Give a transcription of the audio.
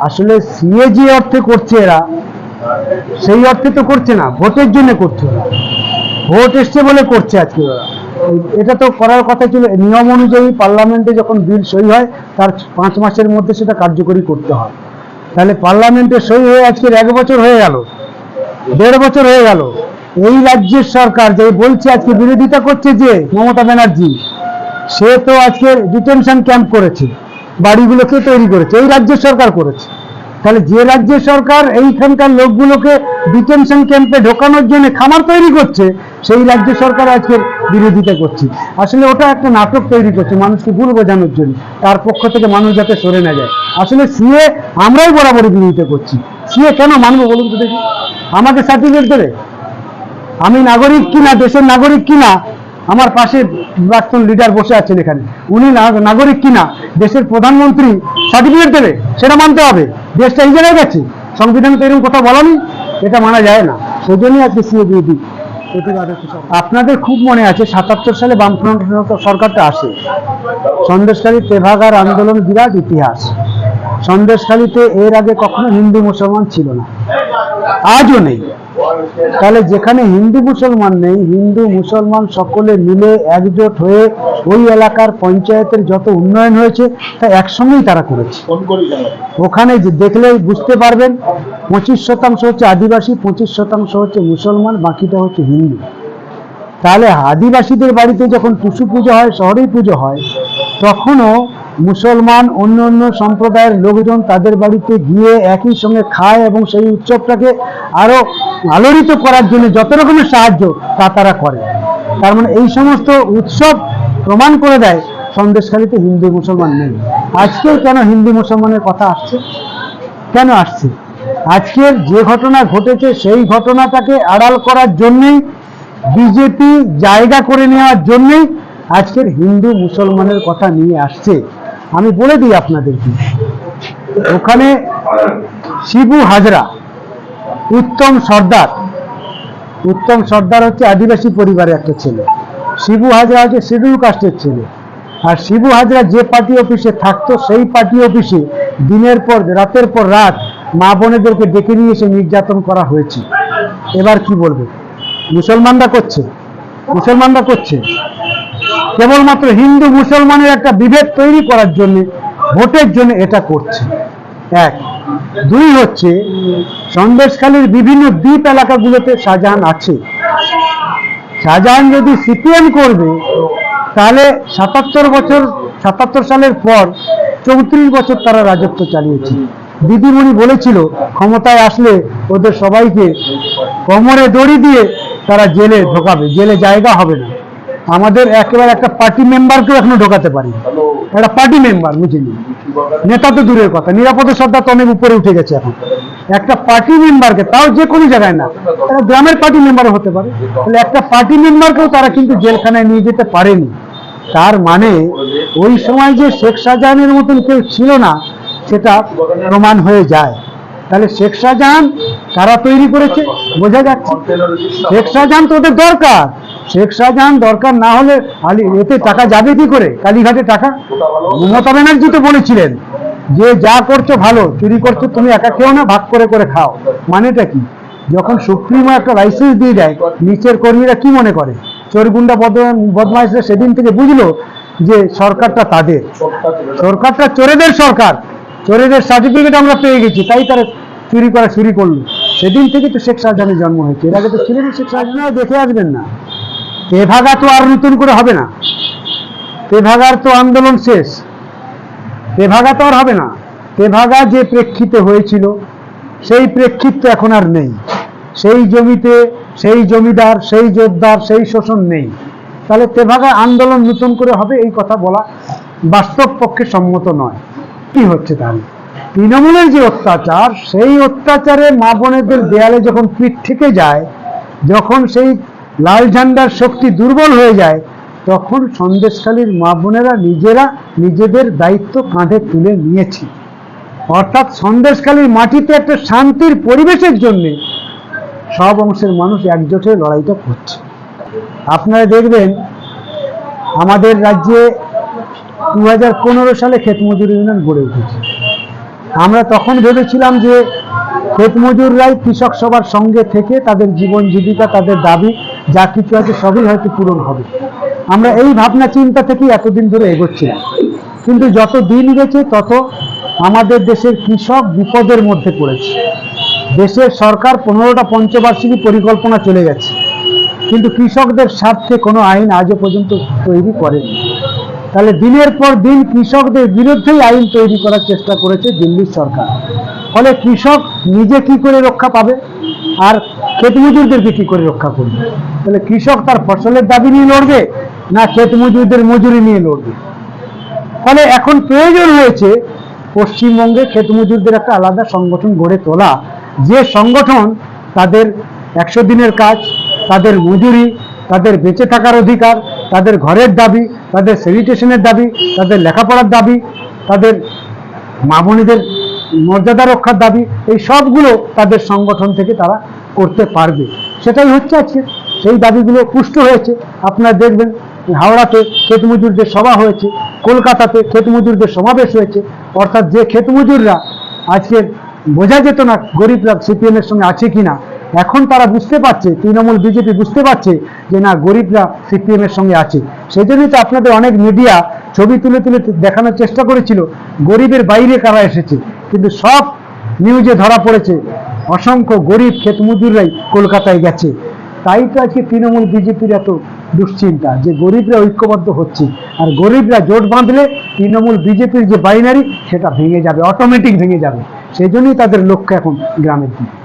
আসলে সিএ যে অর্থে করছে এরা, সেই অর্থে তো করছে না, ভোটের জন্য করছে ওরা। ভোট এসছে বলে করছে আজকে ওরা। এটা তো করার কথা ছিল, নিয়ম অনুযায়ী পার্লামেন্টে যখন বিল সই হয় তার 5 মাসের মধ্যে সেটা কার্যকরী করতে হয়। তাহলে পার্লামেন্টে সই হয়ে আজকের 1 বছর হয়ে গেল, 1.5 বছর হয়ে গেল। এই রাজ্যের সরকার যে বলছে আজকে বিরোধিতা করছে যে মমতা ব্যানার্জি, সে তো আজকে ডিটেনশন ক্যাম্প করেছে, বাড়িগুলোকে তৈরি করেছে, এই রাজ্যের সরকার করেছে। তাহলে যে রাজ্যের সরকার এইখানকার লোকগুলোকে ডিটেনশন ক্যাম্পে ঢোকানোর জন্য খামার তৈরি করছে, সেই রাজ্য সরকার আজকে বিরোধিতা করছে। আসলে ওটা একটা নাটক তৈরি করছে মানুষকে ভুল বোঝানোর জন্য, তার পক্ষ থেকে মানুষ যাতে সরে না যায়। আসলে সিএ আমরাই বরাবরই বিরোধিতা করছি। সিএ কেন মানবো বলুন তো দেখি? আমাকে সার্টিফিকেট দেবে আমি নাগরিক কিনা, দেশের নাগরিক কিনা? আমার পাশে প্রাক্তন লিডার বসে আছেন এখানে, উনি নাগরিক কিনা, দেশের প্রধানমন্ত্রী সার্টিফিকেট দেবে, সেটা মানতে হবে। দেশটা এই জায়গায় গেছে, সংবিধানে তো এরকম কথা বলেনি, এটা মানা যায় না। সেই জন্যই আজকে সিএ বিরোধী প্রতিবাদ হচ্ছে। আপনাদের খুব মনে আছে 77 সালে বামফ্রন্ট সরকারটা আসে, সন্দেশখালী তেভাগার আন্দোলন বিরাট ইতিহাস। সন্দেশখালীতে এর আগে কখনো হিন্দু মুসলমান ছিল না, আজও নেই। তাহলে যেখানে হিন্দু মুসলমান নেই, হিন্দু মুসলমান সকলে মিলে একজোট হয়ে ওই এলাকার পঞ্চায়েতের যত উন্নয়ন হয়েছে তা একসঙ্গেই তারা করেছে। ওখানে দেখলে বুঝতে পারবেন 25% হচ্ছে আদিবাসী, 25% হচ্ছে মুসলমান, বাকিটা হচ্ছে হিন্দু। তাহলে আদিবাসীদের বাড়িতে যখন টুসু পুজো হয়, শহরেই পুজো হয়, তখনও মুসলমান অন্য অন্য সম্প্রদায়ের লোকজন তাদের বাড়িতে গিয়ে একই সঙ্গে খায় এবং সেই উৎসবটাকে আরো আলোড়িত করার জন্য যত রকমের সাহায্য তা তারা করে। তার মানে এই সমস্ত উৎসব প্রমাণ করে দেয় সন্দেশখালীতে হিন্দু মুসলমান নেই। আজকেও কেন হিন্দু মুসলমানের কথা আসছে? কেন আসছে? আজকের যে ঘটনা ঘটেছে সেই ঘটনাটাকে আড়াল করার জন্যই, বিজেপি জায়গা করে নেওয়ার জন্যই আজকের হিন্দু মুসলমানের কথা নিয়ে আসছে। আমি বলে দিই আপনাদেরকে, ওখানে শিবু হাজরা, উত্তম সর্দার হচ্ছে আদিবাসী পরিবারের একটা ছেলে, শিবু হাজরা হচ্ছে শিডিউল কাস্টের ছেলে। আর শিবু হাজরা যে পার্টি অফিসে থাকতো, সেই পার্টি অফিসে দিনের পর রাতের পর রাত মা বোনেদেরকে ডেকে নিয়ে এসে নির্যাতন করা হয়েছে। এবার কি বলবে? মুসলমানরা করছে কেবলমাত্র হিন্দু মুসলমানের একটা বিভেদ তৈরি করার জন্য, ভোটের জন্য এটা করছে। 1, 2 হচ্ছে সন্দেশখালীর বিভিন্ন দ্বীপ এলাকাগুলোতে শাহজাহান আছে। শাহজাহান যদি সিপিএম করবে, তাহলে 77 সালের পর 34 বছর তারা রাজত্ব চালিয়েছে। দিদিমণি বলেছিল ক্ষমতায় আসলে ওদের সবাইকে কোমরে দড়ি দিয়ে তারা জেলে ঢোকাবে, জেলে জায়গা হবে না। আমাদের একেবারে একটা পার্টি মেম্বারকেও এখনো ঢোকাতে পারি, একটা পার্টি মেম্বার, বুঝিনি, নেতা তো দূরের কথা, নিরাপত্তা সর্দার তো অনেক উপরে উঠে গেছে এখন। একটা পার্টি মেম্বারকে, তাও যে কোনো জায়গায় না, তারা গ্রামের পার্টি মেম্বারও হতে পারে, তাহলে একটা পার্টি মেম্বারকেও তারা কিন্তু জেলখানায় নিয়ে যেতে পারেনি। তার মানে ওই সময় যে শেখ শাহজাহানের মতন কেউ ছিল না, সেটা প্রমাণ হয়ে যায়। তাহলে শেখ শাহজাহান কারা তৈরি করেছে বোঝা যাচ্ছে। শেখ শাহজাহান তো ওদের দরকার, শেখ শাহজাহান দরকার না হলে এতে টাকা যাবে কি করে? কালীঘাটে টাকা, মমতা ব্যানার্জি তো বলেছিলেন যে যা করছো ভালো, চুরি করছো তুমি একা খেও না, ভাগ করে করে খাও। মানেটা কি? যখন সুপ্রিমো একটা লাইসেন্স দিয়ে দেয়, নিচের কর্মীরা কি মনে করে? চোরগুন্ডা বদমাইশরা সেদিন থেকে বুঝলো যে সরকারটা তাদের, সরকারটা চোরেদের সরকার, চোরেদের সার্টিফিকেট আমরা পেয়ে গেছি, তাই তারা চুরি করা শুরু করলো। সেদিন থেকে তো শেখ শাহজাহানের জন্ম হয়েছে, এর আগে তো ছিলেন শেখ শাহজাহান। দেখে আসবেন না, তেভাগা তো আর নতুন করে হবে না, তেভাগার তো আন্দোলন শেষ, তেভাগা তো আর হবে না। তেভাগা যে প্রেক্ষিতে হয়েছিল, সেই প্রেক্ষিত তো এখন আর নেই। সেই জমিতে সেই জমিদার, সেই জোরদার, সেই শোষণ নেই। তাহলে তেভাগা আন্দোলন নতুন করে হবে, এই কথা বলা বাস্তব পক্ষে সম্মত নয়। কি হচ্ছে তাহলে? তৃণমূলের যে অত্যাচার, সেই অত্যাচারে মা বোনেদের দেয়ালে যখন পিঠ থেকে যায়, যখন সেই লাল ঝান্ডার শক্তি দুর্বল হয়ে যায়, তখন সন্দেশখালীর মা বোনেরা নিজেরা নিজেদের দায়িত্ব কাঁধে তুলে নিয়েছে। অর্থাৎ সন্দেশখালীর মাটিতে একটা শান্তির পরিবেশের জন্য সব অংশের মানুষ একজোট হয়ে লড়াইটা করছে। আপনারা দেখবেন আমাদের রাজ্যে 2015 সালে ক্ষেত মজুর ইউনিয়ন গড়ে উঠেছে। আমরা তখন ভেবেছিলাম যে ক্ষেত মজুররাই কৃষক সবার সঙ্গে থেকে তাদের জীবন জীবিকা, তাদের দাবি যা কিছু আছে সবই হয়তো পূরণ হবে। আমরা এই ভাবনা চিন্তা থেকেই এতদিন ধরে এগোচ্ছিলাম। কিন্তু যত দিন গেছে তত আমাদের দেশের কৃষক বিপদের মধ্যে পড়েছে। দেশের সরকার 15টা পঞ্চবার্ষিকী পরিকল্পনা চলে গেছে, কিন্তু কৃষকদের স্বার্থে কোনো আইন আজও পর্যন্ত তৈরি করেনি। তাহলে দিনের পর দিন কৃষকদের বিরুদ্ধেই আইন তৈরি করার চেষ্টা করেছে দিল্লির সরকার। ফলে কৃষক নিজে কি করে রক্ষা পাবে, আর ক্ষেত মজুরদেরকে কি করে রক্ষা করবে? তাহলে কৃষক তার ফসলের দাবি নিয়ে লড়বে, না ক্ষেত মজুরদের মজুরি নিয়ে লড়বে? ফলে এখন প্রয়োজন হয়েছে পশ্চিমবঙ্গে ক্ষেত মজুরদের একটা আলাদা সংগঠন গড়ে তোলা, যে সংগঠন তাদের 100 দিনের কাজ, তাদের মজুরি, তাদের বেঁচে থাকার অধিকার, তাদের ঘরের দাবি, তাদের স্যানিটেশনের দাবি, তাদের লেখাপড়ার দাবি, তাদের মা বোনেদের মর্যাদা রক্ষার দাবি, এই সবগুলো তাদের সংগঠন থেকে তারা করতে পারবে। সেটাই হচ্ছে আজকে। সেই দাবিগুলো পুষ্ট হয়েছে। আপনারা দেখবেন হাওড়াতে ক্ষেত মজুরদের সভা হয়েছে, কলকাতাতে ক্ষেত মজুরদের সমাবেশ হয়েছে। অর্থাৎ যে ক্ষেত মজুররা আজকে বোঝা যেত না গরিবরা সিপিএম এর সঙ্গে আছে কিনা, এখন তারা বুঝতে পারছে, তৃণমূল বিজেপি বুঝতে পারছে যে না, গরিবরা সিপিএম এর সঙ্গে আছে। সেই জন্যই তো আপনাদের অনেক মিডিয়া ছবি তুলে তুলে দেখানোর চেষ্টা করেছিল গরিবের বাইরে কারা এসেছে, কিন্তু সব নিউজে ধরা পড়েছে অসংখ্য গরিব ক্ষেত মজুররাই কলকাতায় গেছে। তাই তো আজকে তৃণমূল বিজেপির এত দুশ্চিন্তা যে গরিবরা ঐক্যবদ্ধ হচ্ছে, আর গরিবরা জোট বাঁধলে তৃণমূল বিজেপির যে বাইনারি সেটা ভেঙে যাবে, অটোমেটিক ভেঙে যাবে। সেই জন্যই তাদের লক্ষ্য এখন গ্রামের দিকে।